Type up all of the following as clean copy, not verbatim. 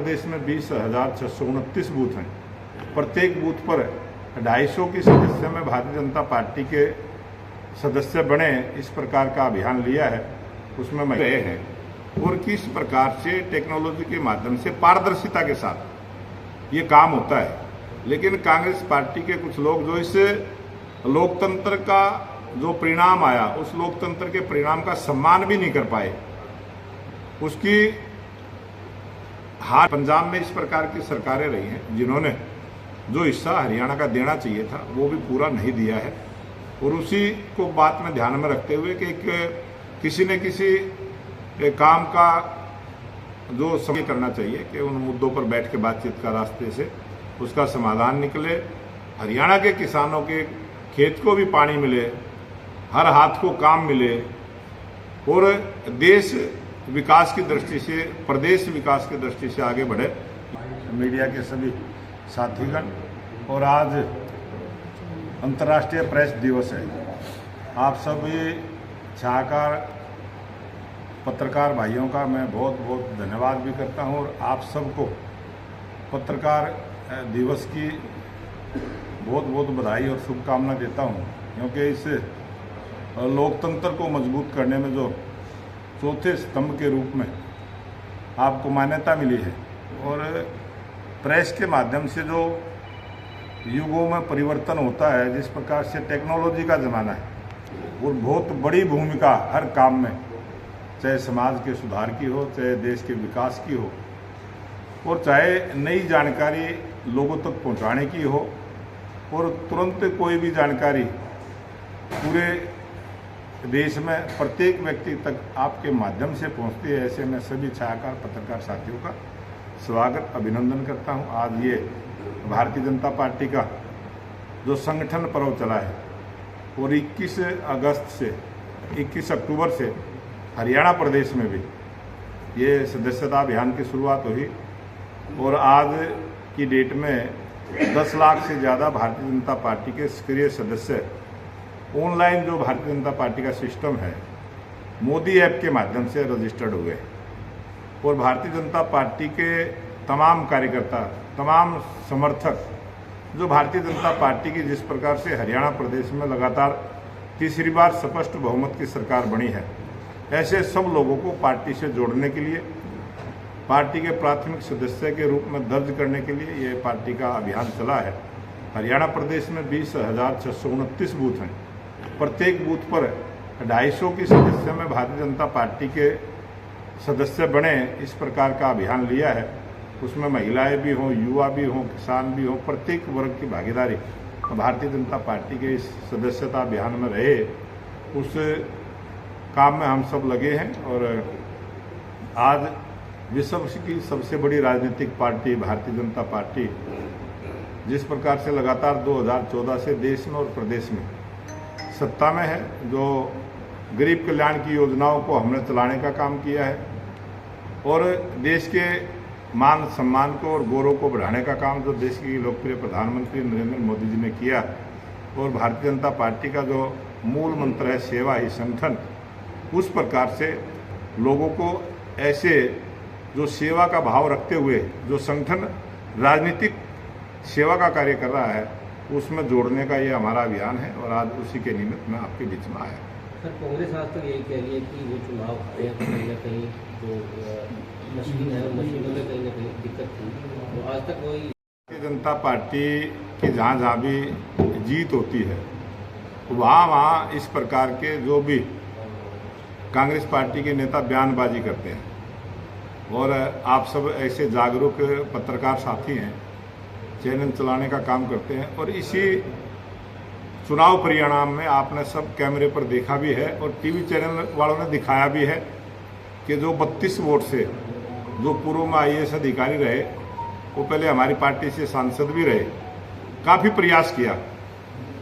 प्रदेश में 20,629 बूथ हैं। प्रत्येक बूथ पर 250 की सदस्य में भारतीय जनता पार्टी के सदस्य बने, इस प्रकार का अभियान लिया है। उसमें मैं रहे हैं और किस प्रकार से टेक्नोलॉजी के माध्यम से पारदर्शिता के साथ ये काम होता है। लेकिन कांग्रेस पार्टी के कुछ लोग जो इस लोकतंत्र का जो परिणाम आया, उस लोकतंत्र के परिणाम का सम्मान भी नहीं कर पाए। उसकी हार पंजाब में इस प्रकार की सरकारें रही हैं जिन्होंने जो हिस्सा हरियाणा का देना चाहिए था वो भी पूरा नहीं दिया है। और उसी को बात में ध्यान में रखते हुए कि किसी न किसी काम का जो समय करना चाहिए कि उन मुद्दों पर बैठ के बातचीत का रास्ते से उसका समाधान निकले, हरियाणा के किसानों के खेत को भी पानी मिले, हर हाथ को काम मिले और देश विकास की दृष्टि से, प्रदेश विकास की दृष्टि से आगे बढ़े। मीडिया के सभी साथीगण, और आज अंतर्राष्ट्रीय प्रेस दिवस है। आप सभी छायाकार पत्रकार भाइयों का मैं बहुत बहुत धन्यवाद भी करता हूं और आप सबको पत्रकार दिवस की बहुत बहुत बधाई और शुभकामना देता हूं, क्योंकि इस लोकतंत्र को मजबूत करने में जो चौथे स्तंभ के रूप में आपको मान्यता मिली है और प्रेस के माध्यम से जो युगों में परिवर्तन होता है, जिस प्रकार से टेक्नोलॉजी का ज़माना है और बहुत बड़ी भूमिका हर काम में, चाहे समाज के सुधार की हो, चाहे देश के विकास की हो और चाहे नई जानकारी लोगों तक पहुंचाने की हो और तुरंत कोई भी जानकारी पूरे देश में प्रत्येक व्यक्ति तक आपके माध्यम से पहुंचती है। ऐसे मैं सभी छायाकार पत्रकार साथियों का स्वागत अभिनंदन करता हूं। आज ये भारतीय जनता पार्टी का जो संगठन पर्व चला है और 21 अगस्त से 21 अक्टूबर से हरियाणा प्रदेश में भी ये सदस्यता अभियान की शुरुआत हुई और आज की डेट में 10 लाख से ज़्यादा भारतीय जनता पार्टी के सक्रिय सदस्य ऑनलाइन जो भारतीय जनता पार्टी का सिस्टम है मोदी ऐप के माध्यम से रजिस्टर्ड हुए और भारतीय जनता पार्टी के तमाम कार्यकर्ता, तमाम समर्थक जो भारतीय जनता पार्टी की जिस प्रकार से हरियाणा प्रदेश में लगातार तीसरी बार स्पष्ट बहुमत की सरकार बनी है, ऐसे सब लोगों को पार्टी से जोड़ने के लिए, पार्टी के प्राथमिक सदस्य के रूप में दर्ज करने के लिए ये पार्टी का अभियान चला है। हरियाणा प्रदेश में 20,629 बूथ हैं। प्रत्येक बूथ पर 250 की सदस्य में भारतीय जनता पार्टी के सदस्य बने, इस प्रकार का अभियान लिया है। उसमें महिलाएं भी हों, युवा भी हों, किसान भी हों, प्रत्येक वर्ग की भागीदारी भारतीय जनता पार्टी के इस सदस्यता अभियान में रहे, उस काम में हम सब लगे हैं। और आज विश्व की सबसे बड़ी राजनीतिक पार्टी भारतीय जनता पार्टी जिस प्रकार से लगातार 2014 से देश में और प्रदेश में सत्ता में है, जो गरीब कल्याण की योजनाओं को हमने चलाने का काम किया है और देश के मान सम्मान को और गौरव को बढ़ाने का काम जो देश की लोकप्रिय प्रधानमंत्री नरेंद्र मोदी जी ने किया, और भारतीय जनता पार्टी का जो मूल मंत्र है सेवा ही संगठन, उस प्रकार से लोगों को ऐसे जो सेवा का भाव रखते हुए जो संगठन राजनीतिक सेवा का कार्य कर रहा है, उसमें जोड़ने का ये हमारा अभियान है और आज उसी के निमित्त में आपके बीच में आया। सर, कांग्रेस आज तक यही कह रही है कि वो चुनाव हारे हैं, कहीं ना कहीं जो मशीन है मशीनों में कहीं ना कहीं दिक्कत थी, तो आज तक वही भारतीय जनता पार्टी की जहाँ भी जीत होती है वहाँ इस प्रकार के जो भी कांग्रेस पार्टी के नेता बयानबाजी करते हैं और आप सब ऐसे जागरूक पत्रकार साथी हैं, चैनल चलाने का काम करते हैं और इसी चुनाव परिणाम में आपने सब कैमरे पर देखा भी है और टीवी चैनल वालों ने दिखाया भी है कि जो 32 वोट से जो पूर्व में IAS अधिकारी रहे, वो पहले हमारी पार्टी से सांसद भी रहे, काफ़ी प्रयास किया,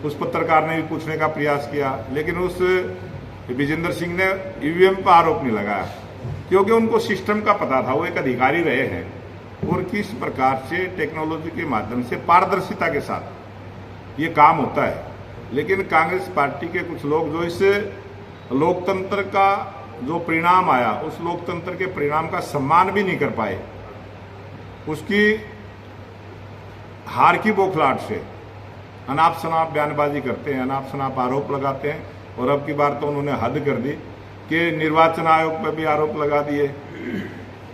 उस पत्रकार ने भी पूछने का प्रयास किया, लेकिन उस विजेंद्र सिंह ने EVM पर आरोप नहीं लगाया क्योंकि उनको सिस्टम का पता था, वो एक अधिकारी रहे हैं और किस प्रकार से टेक्नोलॉजी के माध्यम से पारदर्शिता के साथ ये काम होता है। लेकिन कांग्रेस पार्टी के कुछ लोग जो इस लोकतंत्र का जो परिणाम आया, उस लोकतंत्र के परिणाम का सम्मान भी नहीं कर पाए। उसकी हार की बौखलाहट से अनाप शनाप बयानबाजी करते हैं, अनाप शनाप आरोप लगाते हैं। और अब की बार तो उन्होंने हद कर दी कि निर्वाचन आयोग पर भी आरोप लगा दिए,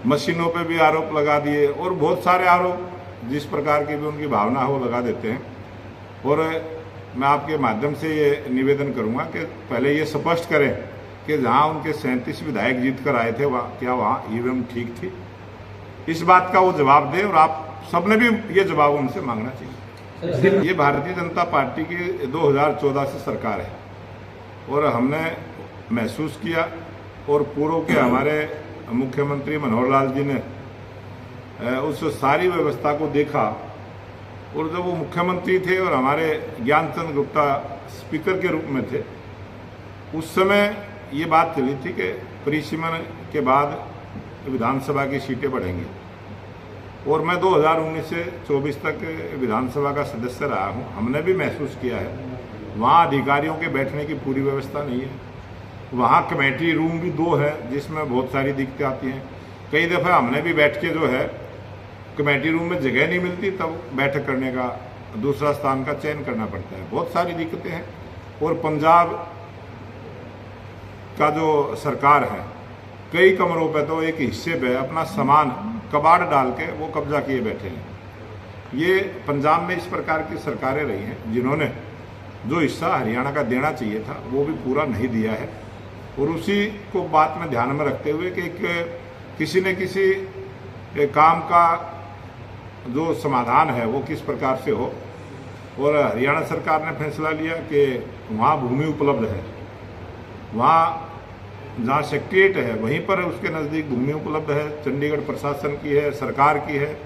मशीनों पे भी आरोप लगा दिए और बहुत सारे आरोप जिस प्रकार की भी उनकी भावना हो लगा देते हैं। और मैं आपके माध्यम से ये निवेदन करूंगा कि पहले ये स्पष्ट करें कि जहां उनके 37 विधायक जीत कर आए थे क्या वहां ईवीएम ठीक थी? इस बात का वो जवाब दें और आप सबने भी ये जवाब उनसे मांगना चाहिए। ये भारतीय जनता पार्टी की 2014 से सरकार है और हमने महसूस किया और पूर्व के हमारे मुख्यमंत्री मनोहर लाल जी ने उस सारी व्यवस्था को देखा। और जब वो मुख्यमंत्री थे और हमारे ज्ञानचंद गुप्ता स्पीकर के रूप में थे, उस समय ये बात चली थी कि परिसीमन के बाद विधानसभा की सीटें बढ़ेंगी। और मैं 2019 से 24 तक विधानसभा का सदस्य रहा हूँ। हमने भी महसूस किया है वहाँ अधिकारियों के बैठने की पूरी व्यवस्था नहीं है। वहाँ कमेटी रूम भी 2 है जिसमें बहुत सारी दिक्कतें आती हैं। कई दफ़ा हमने भी बैठ के जो है कमेटी रूम में जगह नहीं मिलती, तब बैठक करने का दूसरा स्थान का चयन करना पड़ता है। बहुत सारी दिक्कतें हैं। और पंजाब का जो सरकार है कई कमरों पे तो एक हिस्से पे अपना सामान कबाड़ डाल के वो कब्जा किए बैठे हैं। ये पंजाब में इस प्रकार की सरकारें रही हैं जिन्होंने जो हिस्सा हरियाणा का देना चाहिए था वो भी पूरा नहीं दिया है। और उसी को बात में ध्यान में रखते हुए कि किसी न किसी काम का जो समाधान है वो किस प्रकार से हो। और हरियाणा सरकार ने फैसला लिया कि वहाँ भूमि उपलब्ध है, वहाँ जहाँ सेक्रेटरीट है वहीं पर उसके नज़दीक भूमि उपलब्ध है, चंडीगढ़ प्रशासन की है, सरकार की है।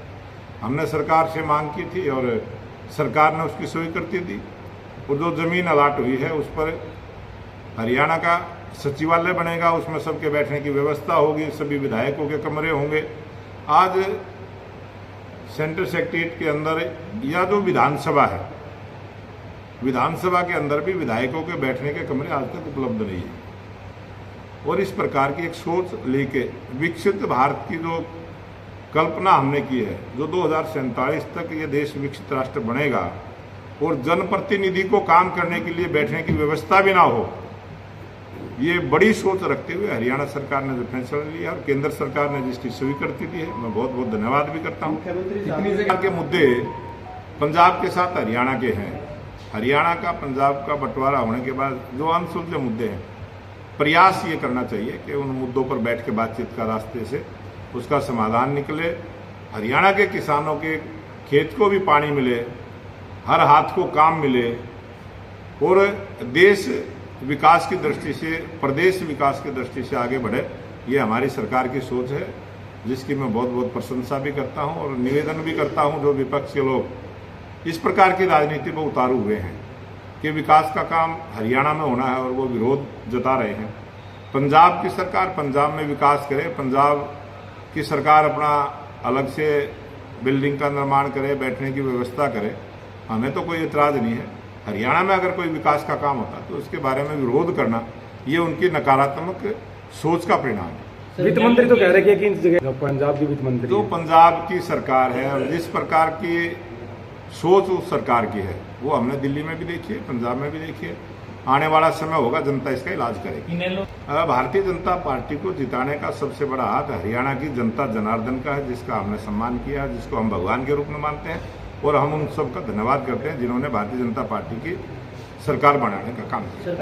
हमने सरकार से मांग की थी और सरकार ने उसकी स्वीकृति दी। और जो ज़मीन अलाट हुई है उस पर हरियाणा का सचिवालय बनेगा, उसमें सबके बैठने की व्यवस्था होगी, सभी विधायकों के कमरे होंगे। आज सेंट्रल सेक्रेटरीट के अंदर या जो विधानसभा है, विधानसभा के अंदर भी विधायकों के बैठने के कमरे आज तक उपलब्ध नहीं है। और इस प्रकार की एक सोच लेके विकसित भारत की जो कल्पना हमने की है, जो 2047 तक ये देश विकसित राष्ट्र बनेगा और जनप्रतिनिधि को काम करने के लिए बैठने की व्यवस्था भी ना हो, ये बड़ी सोच रखते हुए हरियाणा सरकार ने जो फैसला लिया और केंद्र सरकार ने जिसकी स्वीकृति दी है, मैं बहुत बहुत धन्यवाद भी करता हूँ। इतनी जगह के मुद्दे पंजाब के साथ हरियाणा के हैं। हरियाणा का पंजाब का बंटवारा होने के बाद जो अनसुलझे मुद्दे हैं, प्रयास ये करना चाहिए कि उन मुद्दों पर बैठ के बातचीत का रास्ते से उसका समाधान निकले। हरियाणा के किसानों के खेत को भी पानी मिले, हर हाथ को काम मिले और देश विकास की दृष्टि से, प्रदेश विकास की दृष्टि से आगे बढ़े। ये हमारी सरकार की सोच है जिसकी मैं बहुत बहुत प्रशंसा भी करता हूं और निवेदन भी करता हूं जो विपक्ष के लोग इस प्रकार की राजनीति में उतारू हुए हैं कि विकास का काम हरियाणा में होना है और वो विरोध जता रहे हैं। पंजाब की सरकार पंजाब में विकास करे, पंजाब की सरकार अपना अलग से बिल्डिंग का निर्माण करे, बैठने की व्यवस्था करे, हमें तो कोई एतराज़ नहीं है। हरियाणा में अगर कोई विकास का काम होता तो उसके बारे में विरोध करना ये उनकी नकारात्मक सोच का परिणाम है। वित्त मंत्री तो कह रहे हैं कि इन जगह पंजाब की वित्त मंत्री जो पंजाब की सरकार है और जिस प्रकार की सोच उस सरकार की है वो हमने दिल्ली में भी देखी है, पंजाब में भी देखी है। आने वाला समय होगा, जनता इसका इलाज करेगी। भारतीय जनता पार्टी को जिताने का सबसे बड़ा हाथ हरियाणा की जनता जनार्दन का है, जिसका हमने सम्मान किया, जिसको हम भगवान के रूप में मानते हैं। और हम उन सबका धन्यवाद करते हैं जिन्होंने भारतीय जनता पार्टी की सरकार बनाने का काम किया।